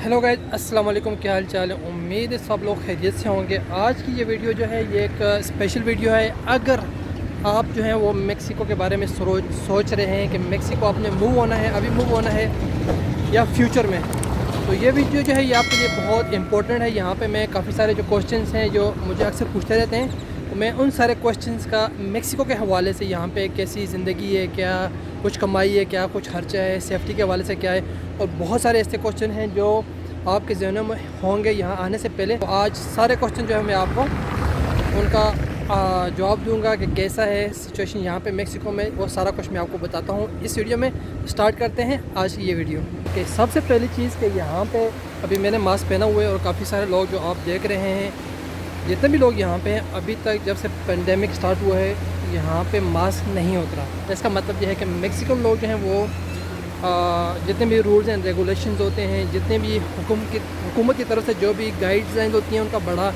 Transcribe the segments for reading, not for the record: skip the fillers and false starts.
Hello guys, अस्सलाम वालेकुम। क्या हाल चाल है? उम्मीद है सब लोग खैरियत से होंगे। आज की ये वीडियो जो है ये एक स्पेशल वीडियो है। अगर आप जो है वो मेक्सिको के बारे में सोच रहे हैं कि मेक्सिको आपने मूव होना है, अभी मूव होना है या फ्यूचर में, तो ये वीडियो जो है ये आपके लिए बहुत इंपॉर्टेंट है। यहाँ पे मैं काफ़ी सारे जो क्वेश्चंस हैं जो मुझे अक्सर पूछते रहते हैं, तो मैं उन सारे क्वेश्चंस का मेक्सिको के हवाले से, यहाँ पे कैसी ज़िंदगी है, क्या कुछ कमाई है, क्या कुछ खर्चा है, सेफ्टी के हवाले से क्या है, और बहुत सारे ऐसे क्वेश्चन हैं जो आपके जहनों में होंगे यहाँ आने से पहले। तो आज सारे क्वेश्चन जो है मैं आपको उनका जवाब दूंगा कि कैसा है सिचुएशन यहाँ पे मेक्सिको में, वो सारा कुछ मैं आपको बताता हूँ। इस वीडियो में स्टार्ट करते हैं आज की ये वीडियो। कि सबसे पहली चीज़ कि यहाँ पे अभी मैंने मास्क पहना हुआ है और काफ़ी सारे लोग जो आप देख रहे हैं, जितने भी लोग यहाँ पे हैं, अभी तक जब से पेंडेमिक स्टार्ट हुआ है यहाँ पे मास्क नहीं उतरा। इसका मतलब यह है कि मेक्सिकन लोग जो हैं वो जितने भी रूल्स एंड रेगुलेशंस होते हैं, जितने भी हुकूमत की तरफ से जो भी गाइडलाइंस होती हैं, उनका बड़ा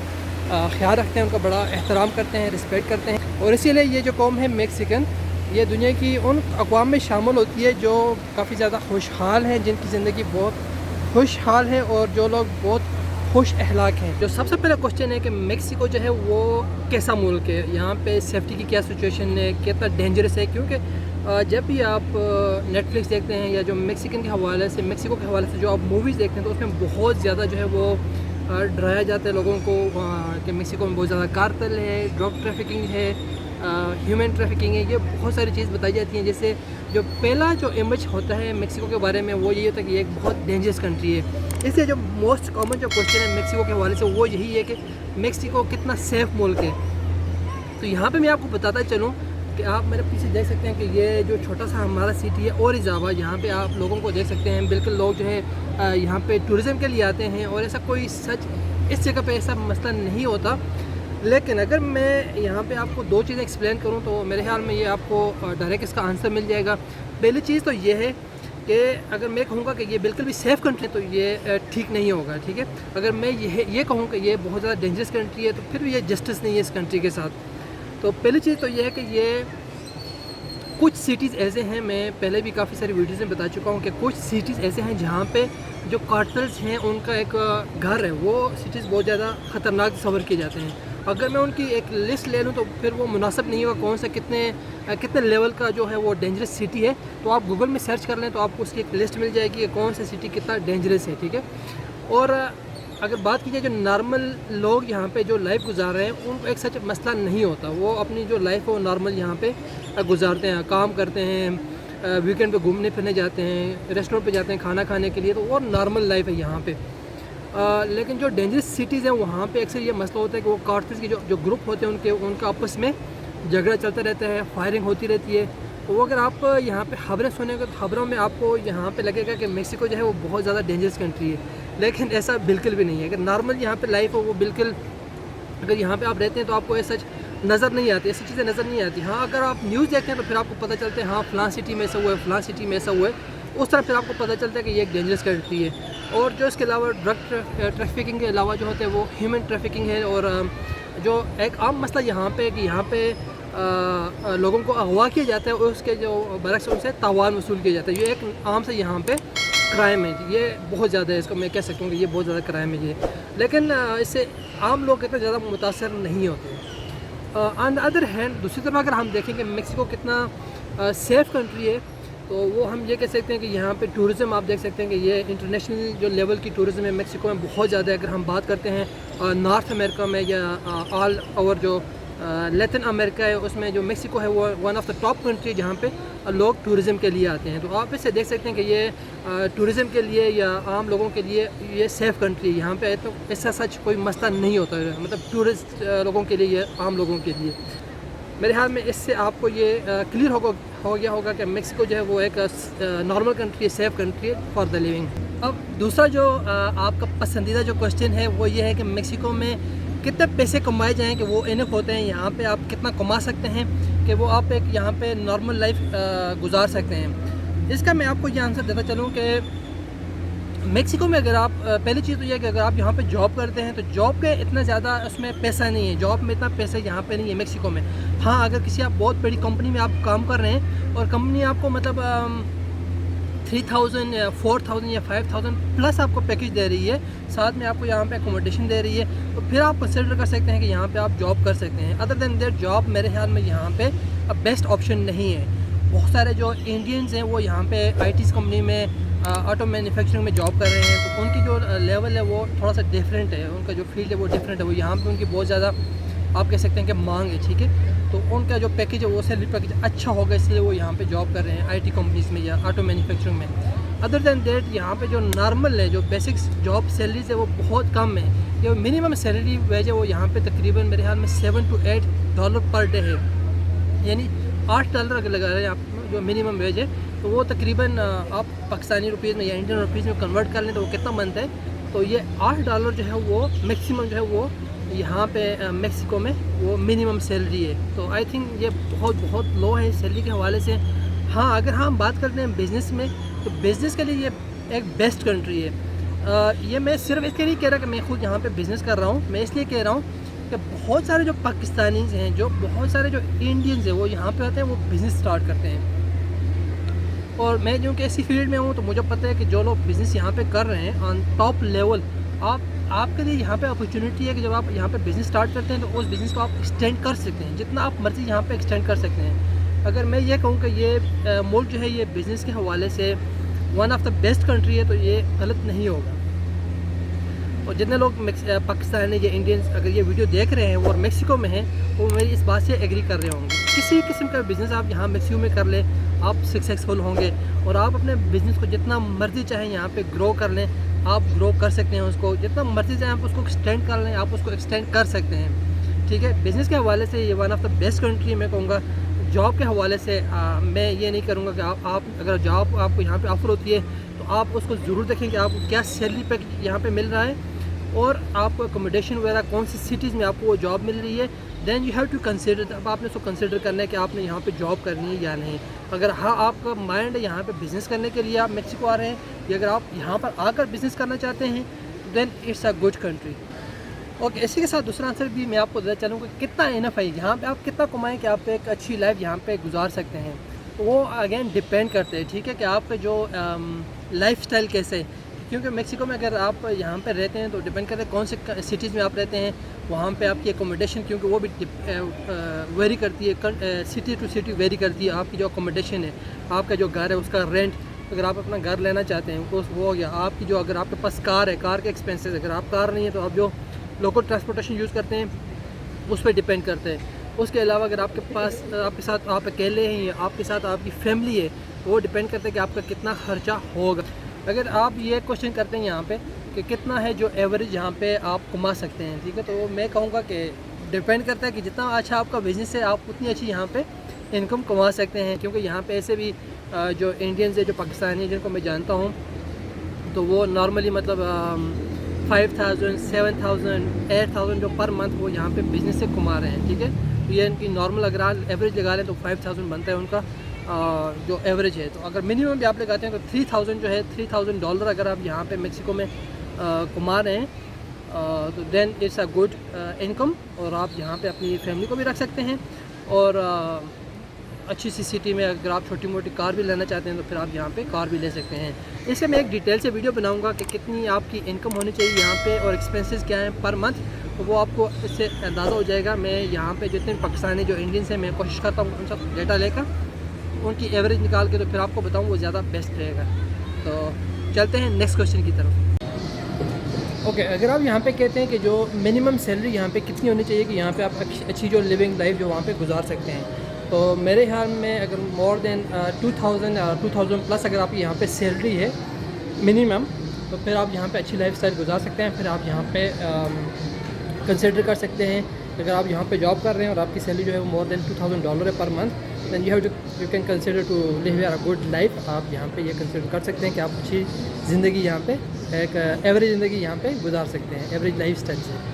ख्याल रखते हैं, उनका बड़ा एहतराम करते हैं, रिस्पेक्ट करते हैं। और इसीलिए ये जो कौम है मेक्सिकन, ये दुनिया की उन अक़वाम में शामिल होती है जो काफ़ी ज़्यादा खुशहाल हैं, जिनकी ज़िंदगी बहुत खुशहाल है और जो लोग बहुत खुश अखलाक हैं। जो सबसे पहला क्वेश्चन है कि मेक्सिको जो है वो कैसा मुल्क है, यहाँ पे सेफ्टी की क्या सिचुएशन है, कितना डेंजरस है। क्योंकि जब भी आप नेटफ्लिक्स देखते हैं या जो मेक्सिकन के हवाले से, मेक्सिको के हवाले से जो आप मूवीज़ देखते हैं, तो उसमें बहुत ज़्यादा जो है वो डराया जाता है लोगों को कि मेक्सिको में बहुत ज़्यादा कार्टेल है, ड्रग ट्रैफिकिंग है, ह्यूमन ट्रैफिकिंग है। ये बहुत सारी चीज़ बताई जाती हैं। जैसे जो पहला जो इमेज होता है मेक्सिको के बारे में वो ये होता है कि ये एक बहुत डेंजरस कंट्री है। इसलिए जो मोस्ट कॉमन जो क्वेश्चन है मेक्सिको के हवाले से वो यही है कि मेक्सिको कितना सेफ़ मुल्क है। तो यहाँ पे मैं आपको बताता चलूँ कि आप मेरे पीछे देख सकते हैं कि ये जो छोटा सा हमारा सिटी है ओरिज़ाबा, यहाँ पे आप लोगों को देख सकते हैं। बिल्कुल लोग जो है यहाँ पे टूरिज़म के लिए आते हैं और ऐसा कोई सच इस जगह पे ऐसा मसला नहीं होता। लेकिन अगर मैं यहाँ पे आपको दो चीज़ें एक्सप्लेन करूँ तो मेरे ख्याल में ये आपको डायरेक्ट इसका आंसर मिल जाएगा। पहली चीज़ तो ये है कि अगर मैं कहूँगा कि ये बिल्कुल भी सेफ़ कंट्री है तो ये ठीक नहीं होगा, ठीक है। अगर मैं ये कहूँ कि ये बहुत ज़्यादा डेंजरस कंट्री है तो फिर भी ये जस्टिस नहीं है इस कंट्री के साथ। तो पहली चीज़ तो ये है कि ये कुछ सिटीज़ ऐसे हैं, मैं पहले भी काफ़ी सारी वीडियोज़ में बता चुका हूँ कि कुछ सिटीज़ ऐसे हैं जहाँ पे जो कार्टेल्स हैं उनका एक घर है, वो सिटीज़ बहुत ज़्यादा ख़तरनाक तस्वर किए जाते हैं। अगर मैं उनकी एक लिस्ट ले लूँ तो फिर वो मुनासिब नहीं होगा कौन सा कितने लेवल का जो है वो डेंजरस सिटी है। तो आप गूगल में सर्च कर लें तो आपको उसकी एक लिस्ट मिल जाएगी कि कौन सा सिटी कितना डेंजरस है, ठीक है। और अगर बात की जाए जो नॉर्मल लोग यहाँ पे जो लाइफ गुजार रहे हैं उनको एक सच मसला नहीं होता। वो अपनी जो लाइफ है वो नॉर्मल यहाँ पे गुजारते हैं, काम करते हैं, वीकेंड पे घूमने फिरने जाते हैं, रेस्टोरेंट पे जाते हैं खाना खाने के लिए, तो वो नॉर्मल लाइफ है यहाँ पे। लेकिन जो डेंजरस सिटीज़ हैं वहाँ पे अक्सर ये मसला होता है कि वो कार्टेल्स के जो ग्रुप होते हैं उनका आपस में झगड़ा चलता रहता है, फायरिंग होती रहती है। तो वो अगर आप यहाँ पे खबरें सुनेंगे तो खबरों में आपको यहाँ पे लगेगा कि मेक्सिको जो है वो बहुत ज़्यादा डेंजरस कंट्री है, लेकिन ऐसा बिल्कुल भी नहीं है। अगर नॉर्मल यहाँ पे लाइफ हो वो बिल्कुल, अगर यहाँ पे आप रहते हैं तो आपको ऐसा नज़र नहीं आती, ऐसी चीज़ें नज़र नहीं आती। हाँ, अगर आप न्यूज़ देखते हैं तो फिर आपको पता चलता है हाँ फ़लाँ सिटी में ऐसा हुआ है, फ़लाँ सिटी में ऐसा हुआ है, उस तरह फिर आपको पता चलता है कि ये एक डेंजरस कंट्री है। और जो इसके अलावा ड्रग ट्रैफिकिंग के अलावा जो होते हैं वो ह्यूमन ट्रैफिकिंग है। और जो एक आम मसला यहाँ पे कि यहाँ पे लोगों को अगवा किया जाता है और उसके जो बरक्स उनसे तावान वसूल किया जाता है। ये एक आम से यहाँ पे क्राइम है, ये बहुत ज़्यादा है, इसको मैं कह सकता हूँ कि ये बहुत ज़्यादा क्राइम है ये। लेकिन इससे आम लोग इतना ज़्यादा मुतासर नहीं होते। ऑन द अदर हैंड दूसरी तरफ अगर हम देखेंगे मेक्सिको कितना सेफ़ कंट्री है, तो वो हम ये कह सकते हैं कि यहाँ पे टूरिज़म आप देख सकते हैं कि ये इंटरनेशनल जो लेवल की टूरिज़म है मेक्सिको में बहुत ज़्यादा है। अगर हम बात करते हैं नॉर्थ अमेरिका में या ऑल ओवर जो लैटिन अमेरिका है, उसमें जो मेक्सिको है वो one of the top country जहाँ पे लोग टूरिज़म के लिए आते हैं। तो आप इससे देख सकते हैं कि ये टूरिज़म के लिए या आम लोगों के लिए ये सेफ़ कंट्री है। यहाँ पे तो ऐसा सच कोई मसला नहीं होता है, मतलब टूरिस्ट लोगों के लिए, आम लोगों के लिए। मेरे ख्याल में इससे आपको ये क्लियर हो गया होगा कि मेक्सिको जो है वो एक नॉर्मल कंट्री है, सेफ़ कंट्री है फॉर द लिविंग। अब दूसरा जो आपका पसंदीदा जो क्वेश्चन है वो ये है कि मेक्सिको में कितने पैसे कमाए जाएँ कि वो इनफ होते हैं, यहाँ पे आप कितना कमा सकते हैं कि वो आप एक यहाँ पे नॉर्मल लाइफ गुजार सकते हैं। इसका मैं आपको ये आंसर देता चलूँ कि मेक्सिको में अगर आप पहली चीज़ तो यह है कि अगर आप यहाँ पे जॉब करते हैं तो जॉब के इतना ज़्यादा उसमें पैसा नहीं है, जॉब में इतना पैसा यहाँ पे नहीं है मेक्सिको में। हाँ, अगर किसी आप बहुत बड़ी कंपनी में आप काम कर रहे हैं और कंपनी आपको मतलब 3000 या 4000 या 5000 प्लस आपको पैकेज दे रही है, साथ में आपको यहाँ पे एकोमोडेशन दे रही है, तो फिर आप कंसिडर कर सकते हैं कि यहाँ पे आप जॉब कर सकते हैं। अदर देन दैट जॉब मेरे ख्याल में यहाँ पे बेस्ट ऑप्शन नहीं है। बहुत सारे जो इंडियंस हैं वो यहाँ पे आईटीज़ कंपनी में ऑटो मैन्युफैक्चरिंग में जॉब कर रहे हैं, तो उनकी जो लेवल है वो थोड़ा सा डिफरेंट है, उनका जो फील्ड है वो डिफरेंट है, वो यहाँ पे उनकी बहुत ज़्यादा आप कह सकते हैं कि मांग है, ठीक है। तो उनका जो पैकेज है वो सैलरी पैकेज अच्छा होगा, इसलिए वो यहाँ पे जॉब कर रहे हैं आईटी कंपनीज़ में या ऑटो मैन्युफैक्चरिंग में। अदर दैन दैट यहाँ पे जो नॉर्मल है, जो बेसिक जॉब सैलरीज है वो बहुत कम है। जो मिनिमम सैलरी वेज है वो यहाँ पे तकरीबन मेरे ख्याल में $7 to $8 पर डे है, यानी $8 अगर लगा रहे हैं आप जो मिनिमम वेज है, तो वो तकरीबन आप पाकिस्तानी रुपीज़ में या इंडियन रुपीज़ में कन्वर्ट कर लें तो वो कितना बनता है। तो ये $8 जो है वो मैक्सिमम जो है वो यहाँ पे मेक्सिको में वो मिनिमम सैलरी है। तो आई थिंक ये बहुत लो है सैलरी के हवाले से। हाँ, अगर हम बात करते हैं बिज़नेस में, तो बिज़नेस के लिए ये एक बेस्ट कंट्री है। ये मैं सिर्फ इसके लिए कह रहा कि मैं खुद यहाँ पे बिज़नेस कर रहा हूँ, मैं इसलिए कह रहा हूँ कि बहुत सारे जो पाकिस्तानीज़ हैं, जो बहुत सारे जो इंडियंस हैं वो यहाँ पे आते हैं, वो बिज़नेस स्टार्ट करते हैं। और मैं जो कि ऐसी फील्ड में हूँ तो मुझे पता है कि जो लोग बिज़नेस यहाँ पे कर रहे हैं ऑन टॉप लेवल, आपके लिए यहाँ पे अपॉर्चुनिटी है कि जब आप यहाँ पे बिज़नेस स्टार्ट करते हैं तो उस बिज़नेस को आप एक्सटेंड कर सकते हैं, जितना आप मर्ज़ी यहाँ पे एक्सटेंड कर सकते हैं। अगर मैं ये कहूँ कि ये मुल्क जो है ये बिज़नेस के हवाले से one of the best country है, तो ये गलत नहीं होगा। और जितने लोग पाकिस्तानी या इंडियंस अगर ये वीडियो देख रहे हैं वो और मेक्सिको में हैं, वो मेरी इस बात से एग्री कर रहे होंगे। किसी किस्म का बिज़नेस आप यहाँ मेक्सिको में कर लें, आप सक्सेसफुल होंगे और आप अपने बिज़नेस को जितना मर्ज़ी चाहें यहाँ पे ग्रो कर लें, आप ग्रो कर सकते हैं। उसको जितना मर्ज़ी चाहें आप उसको एक्सटेंड कर लें, आप उसको एक्सटेंड कर सकते हैं, ठीक है। बिज़नेस के हवाले से ये one of the best country मैं कहूँगा। जॉब के हवाले से मैं ये नहीं करूँगा कि आप अगर जॉब आपको यहाँ पे ऑफ़र होती है तो आप उसको ज़रूर देखें कि आपको क्या सैलरी पैकेज यहाँ पे मिल रहा है और आपको अकोमोडेशन वगैरह कौन सी सिटीज़ में आपको वो जॉब मिल रही है। Then you have to consider, अब आपने उसको कंसिडर करना है कि आपने यहाँ पे जॉब करनी है या नहीं। अगर हाँ आपका माइंड है यहाँ पे बिज़नेस करने के लिए आप मेक्सिको आ रहे हैं, या अगर आप यहाँ पर आकर बिज़नेस करना चाहते हैं, then it's a good country. Okay, इसी के साथ दूसरा आंसर भी मैं आपको देना चाहूँगा कि कितना इनफ है यहाँ पे, आप कितना कमाएं कि आप एक अच्छी लाइफ यहाँ पे गुजार सकते हैं। तो वो अगेन डिपेंड करते हैं, ठीक है, कि आपका जो लाइफ स्टाइल कैसे है। क्योंकि मेक्सिको में अगर आप यहाँ पे रहते हैं तो डिपेंड करते हैं कौन से सिटीज़ में आप रहते हैं, वहाँ पे आपकी एकोमोडेशन, क्योंकि वो भी वेरी करती है, सिटी टू सिटी वेरी करती है। आपकी जो अकोमोडेशन है, आपका जो घर है उसका रेंट, अगर आप अपना घर लेना चाहते हैं तो वो हो गया। आपकी जो अगर आपके पास कार है, कार के एक्सपेंसेस, अगर आप कार नहीं है तो आप जो लोकल ट्रांसपोर्टेशन यूज़ करते हैं उस पर डिपेंड करते हैं। उसके अलावा अगर आपके पास आपके साथ आप अकेले हैं या आपके साथ आपकी फैमिली है, तो वो डिपेंड करता है कि आपका कितना खर्चा होगा। अगर आप ये क्वेश्चन करते हैं यहाँ पे कि कितना है जो एवरेज यहाँ पे आप कमा सकते हैं, ठीक है, तो मैं कहूँगा कि डिपेंड करता है कि जितना अच्छा आपका बिज़नेस है आप उतनी अच्छी यहाँ पे इनकम कमा सकते हैं। क्योंकि यहाँ पे ऐसे भी जो इंडियंस है, जो पाकिस्तानी है, जिनको मैं जानता हूँ, तो वो नॉर्मली मतलब 5000, 7000, 8000 जो पर मंथ वो यहाँ पे बिज़नेस से कमा रहे हैं, ठीक है। तो ये इनकी नॉर्मल अगर आप एवरेज लगा लें तो 5000 बनता है उनका जो एवरेज है। तो अगर मिनिमम भी आप लगाते हैं तो 3000 जो है, $3000 अगर आप यहाँ पे मेक्सिको में कमा रहे हैं, तो then it's a good income, और आप यहाँ पे अपनी फैमिली को भी रख सकते हैं। और अच्छी सी सिटी में अगर आप छोटी मोटी कार भी लेना चाहते हैं तो फिर आप यहाँ पे कार भी ले सकते हैं। इससे मैं एक डिटेल से वीडियो बनाऊँगा कि कितनी आपकी इनकम होनी चाहिए यहाँ पे और एक्सपेंसेस क्या हैं पर मंथ, तो वो आपको इससे अंदाज़ा हो जाएगा। मैं यहाँ पे जितने पाकिस्तानी जो इंडियंस हैं, मैं कोशिश करता हूँ उन सब डेटा लेकर उनकी एवरेज निकाल के तो फिर आपको बताऊँ वो ज़्यादा बेस्ट रहेगा। तो चलते हैं नेक्स्ट क्वेश्चन की तरफ। ओके, अगर आप यहाँ पे कहते हैं कि जो मिनिमम सैलरी यहाँ पे कितनी होनी चाहिए कि यहाँ पे आप अच्छी जो लिविंग लाइफ जो वहाँ पे गुजार सकते हैं, तो मेरे ख्याल में अगर मोर देन 2000 प्लस अगर आपकी यहाँ पे सैलरी है मिनिमम, तो फिर आप यहाँ पे अच्छी लाइफ स्टाइल गुजार सकते हैं। फिर आप यहाँ पे कंसिडर कर सकते हैं अगर आप यहाँ पे जॉब कर रहे हैं और आपकी सैलरी जो है वो मोर देन $2000 है per month, then you can consider to live a good life. आप यहाँ पे ये कंसिडर कर सकते हैं कि आप अच्छी ज़िंदगी यहाँ पे एक एवरेज ज़िंदगी यहाँ पे गुजार सकते हैं एवरेज लाइफ स्टाइल से।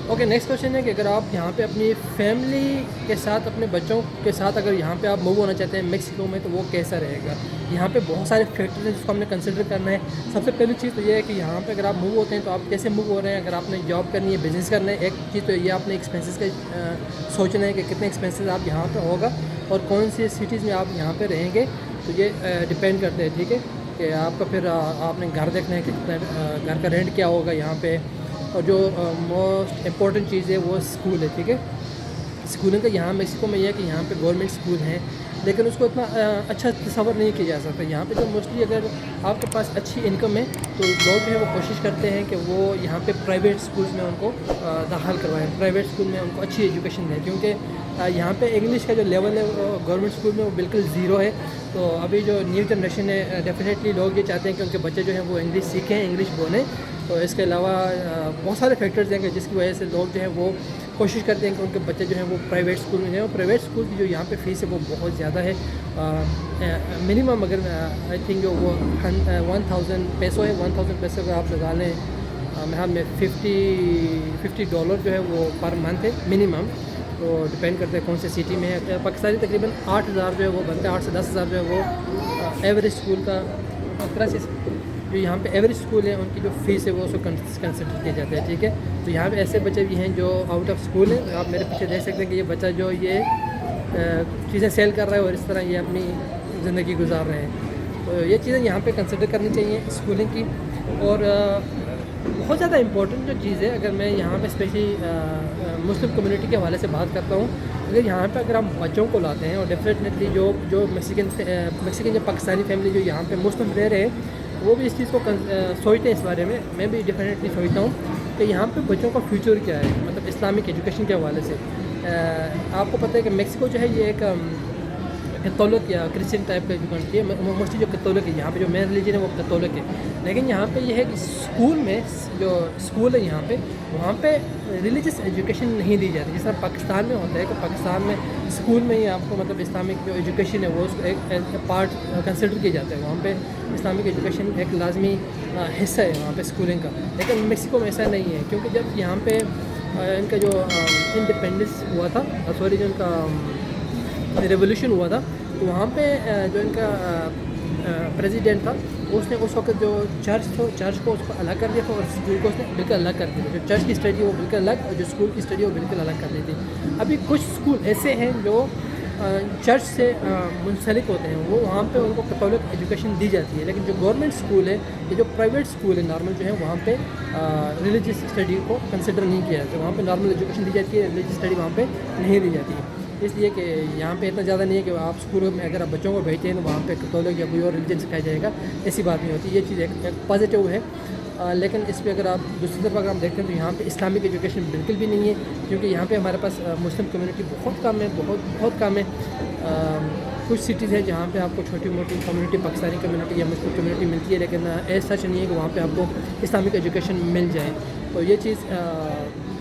ओके, नेक्स्ट क्वेश्चन है कि अगर आप यहाँ पे अपनी फैमिली के साथ, अपने बच्चों के साथ अगर यहाँ पे आप मूव होना चाहते हैं मेक्सिको में, तो वो कैसा रहेगा। यहाँ पे बहुत सारे फैक्टर्स हैं जिसको हमने कंसिडर करना है। सबसे पहली चीज़ तो ये है कि यहाँ पे अगर आप मूव होते हैं तो आप कैसे मूव हो रहे हैं। अगर आपने जॉब करनी है, बिज़नेस करना है, एक चीज़ तो ये आपने एक्सपेंसेस का सोचना है कि कितने एक्सपेंसेस आप यहाँ पर होगा। और कौन सी सिटीज़ में आप यहाँ पे रहेंगे, तो ये डिपेंड करते हैं, ठीक है, कि आपका फिर आपने घर देखना है कि कितना घर का रेंट क्या होगा यहाँ पे। और जो मोस्ट इम्पॉर्टेंट चीज़ है वो स्कूल है, ठीक है। स्कूलिंग का यहाँ मेक्सिको में यह है कि यहाँ पे गवर्नमेंट स्कूल हैं, लेकिन उसको इतना अच्छा तस्वर नहीं किया जा सकता। यहाँ पे जो मोस्टली अगर आपके पास अच्छी इनकम है तो लोग जो है वो कोशिश करते हैं कि वो यहाँ पे प्राइवेट स्कूल्स में उनको दाखिल करवाएं, प्राइवेट स्कूल में उनको अच्छी एजुकेशन दें, क्योंकि यहाँ पे इंग्लिश का जो लेवल है वो गवर्नमेंट स्कूल में वो बिल्कुल ज़ीरो है। तो अभी जो न्यू जनरेशन है डेफिनेटली लोग ये चाहते हैं कि उनके बच्चे जो हैं वो इंग्लिश सीखें, इंग्लिश बोलें। तो इसके अलावा बहुत सारे फैक्टर्स हैं कि जिसकी वजह से लोग जो है वो कोशिश करते हैं कि उनके बच्चे जो हैं वो प्राइवेट स्कूल में जाएँ। और प्राइवेट स्कूल की जो यहाँ पे फ़ीस है वो बहुत ज़्यादा है। मिनिमम अगर आई थिंक जो वो 1000 पैसों है, 1000 पैसे अगर आप लगा लें, मेरे ख्याल में $50 जो है वो पर मंथ है मिनिमम। तो डिपेंड करते हैं कौन से सिटी में है। पाकिस्तानी तकरीबन 8000 जो है वो बनता है, 8 से 10,000 जो है वो एवरेज स्कूल का तरह से। जो यहाँ पे एवरेज स्कूल है उनकी जो फ़ीस है वो उसको कंसिडर किया जाता है, ठीक है। तो यहाँ पे ऐसे बच्चे भी हैं जो आउट ऑफ स्कूल हैं। आप मेरे पीछे देख सकते हैं कि ये बच्चा जो ये चीज़ें सेल कर रहा है और इस तरह ये अपनी ज़िंदगी गुजार रहे हैं। तो ये चीज़ें यहाँ पे कंसिडर करनी चाहिए स्कूलिंग की। और बहुत ज़्यादा इम्पोर्टेंट जो चीज़ है, अगर मैं यहाँ पे स्पेशली मुस्लिम कम्युनिटी के हवाले से बात करता हूँ, अगर यहाँ पे अगर हम बच्चों को लाते हैं और डेफिनेटली जो मैक्सिकन जो पाकिस्तानी फैमिली जो यहाँ पे मुस्लिम रह रहे हैं वो भी इस चीज़ को सोचते हैं इस बारे में। मैं भी डेफिनेटली सोचता हूँ कि यहाँ पे बच्चों का फ्यूचर क्या है, मतलब इस्लामिक एजुकेशन के हवाले से। आपको पता है कि मेक्सिको जो है ये एक कैथोलिक या क्रिश्चियन टाइप का जो कंट्री है। मोस्टली जो कैथोलिक है, यहाँ पे जो मेन रिलीजन है वो कैथोलिक है। लेकिन यहाँ पे ये है कि स्कूल में जो स्कूल है यहाँ पे, वहाँ पे रिलीजियस एजुकेशन नहीं दी जाती जैसा पाकिस्तान में होता है कि पाकिस्तान में स्कूल में ही आपको मतलब इस्लामिक जो एजुकेशन है वो उसको एक पार्ट कंसिडर किया जाता है। वहाँ पे इस्लामिक एजुकेशन एक लाजमी हिस्सा है वहाँ पे स्कूलिंग का। लेकिन मेक्सिको में ऐसा नहीं है, क्योंकि जब यहाँ पे इनका जो इंडिपेंडेंस हुआ था, सॉरी जो इनका रेवोल्यूशन हुआ था, तो वहाँ पे जो इनका प्रेसिडेंट था उसने उस वक्त जो चर्च को उसको अलग कर दिया था और स्कूल को उसने बिल्कुल अलग कर दिया। जो चर्च की स्टडी वो बिल्कुल अलग और जो स्कूल की स्टडी वो बिल्कुल अलग कर दी थी। अभी कुछ स्कूल ऐसे हैं जो चर्च से मुंसलिक होते हैं, वो वहाँ पे उनको कैथोलिक एजुकेशन दी जाती है। लेकिन जो गवर्नमेंट स्कूल है या जो प्राइवेट स्कूल है नॉर्मल जो है, वहाँ पे रिलीजियस स्टडी को कंसिडर नहीं किया जाता। वहाँ पे नॉर्मल एजुकेशन दी जाती है, रिलीजियस स्टडी वहाँ पे नहीं दी जाती है। इसलिए कि यहाँ पे इतना ज़्यादा नहीं है कि आप स्कूल में अगर आप बच्चों को भेजते हैं तो वहाँ पे कैथोलिक या कोई और रिलीजन सिखाया जाएगा, ऐसी बात नहीं होती। ये चीज़ एक पॉजिटिव है। लेकिन इस पर अगर आप दूसरी तरफ अगर हम देखते हैं तो यहाँ पे इस्लामिक एजुकेशन बिल्कुल भी नहीं है, क्योंकि यहाँ पे हमारे पास मुस्लिम कम्युनिटी बहुत कम है, बहुत कम है। कुछ सिटीज़ हैं जहाँ पे आपको छोटी मोटी कम्युनिटी, पाकिस्तानी कम्युनिटी या मुस्लिम कम्युनिटी मिलती है, लेकिन ऐसा सच नहीं है कि वहाँ पे आपको इस्लामिक एजुकेशन मिल जाए। तो ये चीज़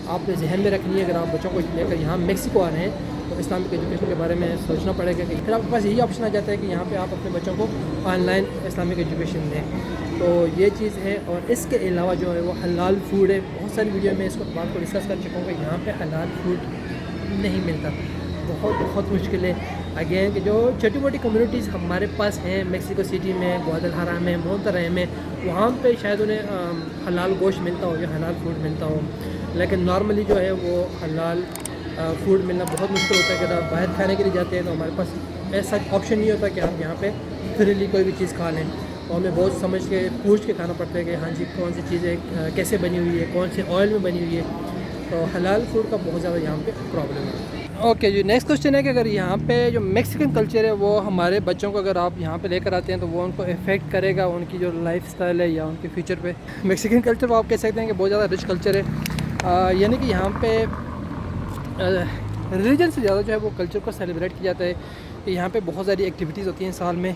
आपने जहन में रखनी है। अगर आप बच्चों को लेकर यहाँ मेक्सिको आ रहे हैं तो इस्लामिक एजुकेशन के बारे में सोचना पड़ेगा। कि फिर आपके पास यही ऑप्शन आ जाता है कि यहाँ पे आप अपने बच्चों को ऑनलाइन इस्लामिक एजुकेशन दें। तो ये चीज़ है। और इसके अलावा जो है वो हलाल फूड है। बहुत सारी वीडियो में इसको बात को डिस्कस कर चुका हूँ कि यहाँ पे हलाल फूड नहीं मिलता, बहुत मुश्किल है। अगेन कि जो छोटी मोटी कम्युनिटीज़ हमारे पास हैं मेक्सिको सिटी में, ग्वादलहारा में, मोंटररे में, वहाँ पे शायद उन्हें हलाल गोश्त मिलता हो या हलाल फूड मिलता हो। लेकिन नॉर्मली जो है वो हलाल फूड मिलना बहुत मुश्किल होता है। अगर आप बाहर खाने के लिए जाते हैं तो हमारे पास ऐसा ऑप्शन नहीं होता कि आप यहाँ पे फ्रीली कोई भी चीज़ खा लें। तो हमें बहुत समझ के पूछ के खाना पड़ता है कि हाँ जी कौन सी चीज़ें कैसे बनी हुई है, कौन से ऑयल में बनी हुई है। तो हलाल फूड का बहुत ज़्यादा यहाँ पे प्रॉब्लम है। ओके जी, नेक्स्ट क्वेश्चन है कि अगर यहाँ पे जो मेक्सिकन कल्चर है वो हमारे बच्चों को अगर आप यहाँ पे लेकर आते हैं तो वो उनको इफ़ेक्ट करेगा उनकी जो लाइफस्टाइल है या उनके फ्यूचर पे। मेक्सिकन कल्चर वो आप कह सकते हैं कि बहुत ज़्यादा रिच कल्चर है। यानी कि यहाँ पे रिलीजन से ज़्यादा जो है वो कल्चर को सेलिब्रेट किया जाता है। कि यहाँ पे बहुत सारी एक्टिविटीज़ होती हैं साल में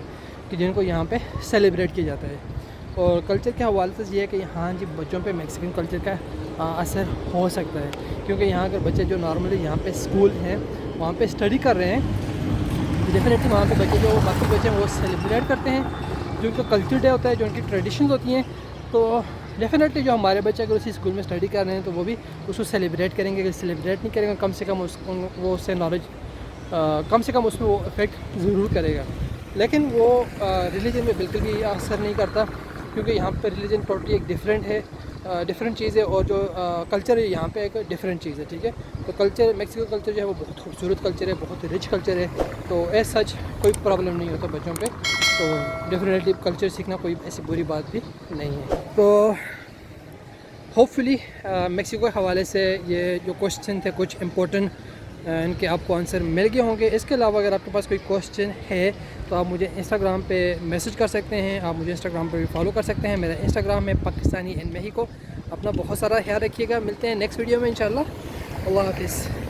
कि जिनको यहाँ पे सेलिब्रेट किया जाता है। और कल्चर के हवाले से ये है कि हाँ जी बच्चों पे मेक्सिकन कल्चर का असर हो सकता है, क्योंकि यहाँ अगर बच्चे जो नॉर्मली यहाँ पे स्कूल हैं वहाँ पे स्टडी कर रहे हैं, डेफिनेटली वहाँ पे बच्चे जो बाकी बच्चे हैं वो सेलिब्रेट करते हैं जो उनका कल्चर डे होता है, जो उनकी ट्रेडिशंस होती हैं। तो डेफिनेटली जो हमारे बच्चे अगर उसी स्कूल में स्टडी कर रहे हैं तो वो भी उसको सेलिब्रेट करेंगे। अगर सेलिब्रेट नहीं करेंगे कम से कम वो उससे नॉलेज कम से कम उसमें वो इफ़ेक्ट ज़रूर करेगा। लेकिन वो रिलीजन में बिल्कुल भी असर नहीं करता, क्योंकि यहाँ पर रिलीजन टोटली एक डिफरेंट है। डिफरेंट चीज़ है, और जो कल्चर है यहाँ पे एक डिफरेंट चीज़ है, ठीक है। तो कल्चर, मेक्सिको कल्चर जो है वो बहुत खूबसूरत कल्चर है, बहुत रिच कल्चर है, तो एज सच कोई प्रॉब्लम नहीं होता बच्चों पे। तो डेफिनेटली कल्चर सीखना कोई ऐसी बुरी बात भी नहीं है। तो होपफुली मेक्सिको के हवाले से ये जो क्वेश्चन थे कुछ इंपॉर्टेंट इनके आपको आंसर मिल गए होंगे। इसके अलावा अगर आपके पास कोई क्वेश्चन है तो आप मुझे इंस्टाग्राम पे मैसेज कर सकते हैं, आप मुझे इंस्टाग्राम पे भी फॉलो कर सकते हैं। मेरा इंस्टाग्राम है पाकिस्तानी इन मेक्सिको। अपना बहुत सारा ख्याल रखिएगा, मिलते हैं नेक्स्ट वीडियो में इंशाल्लाह। अल्लाह हाफिज़।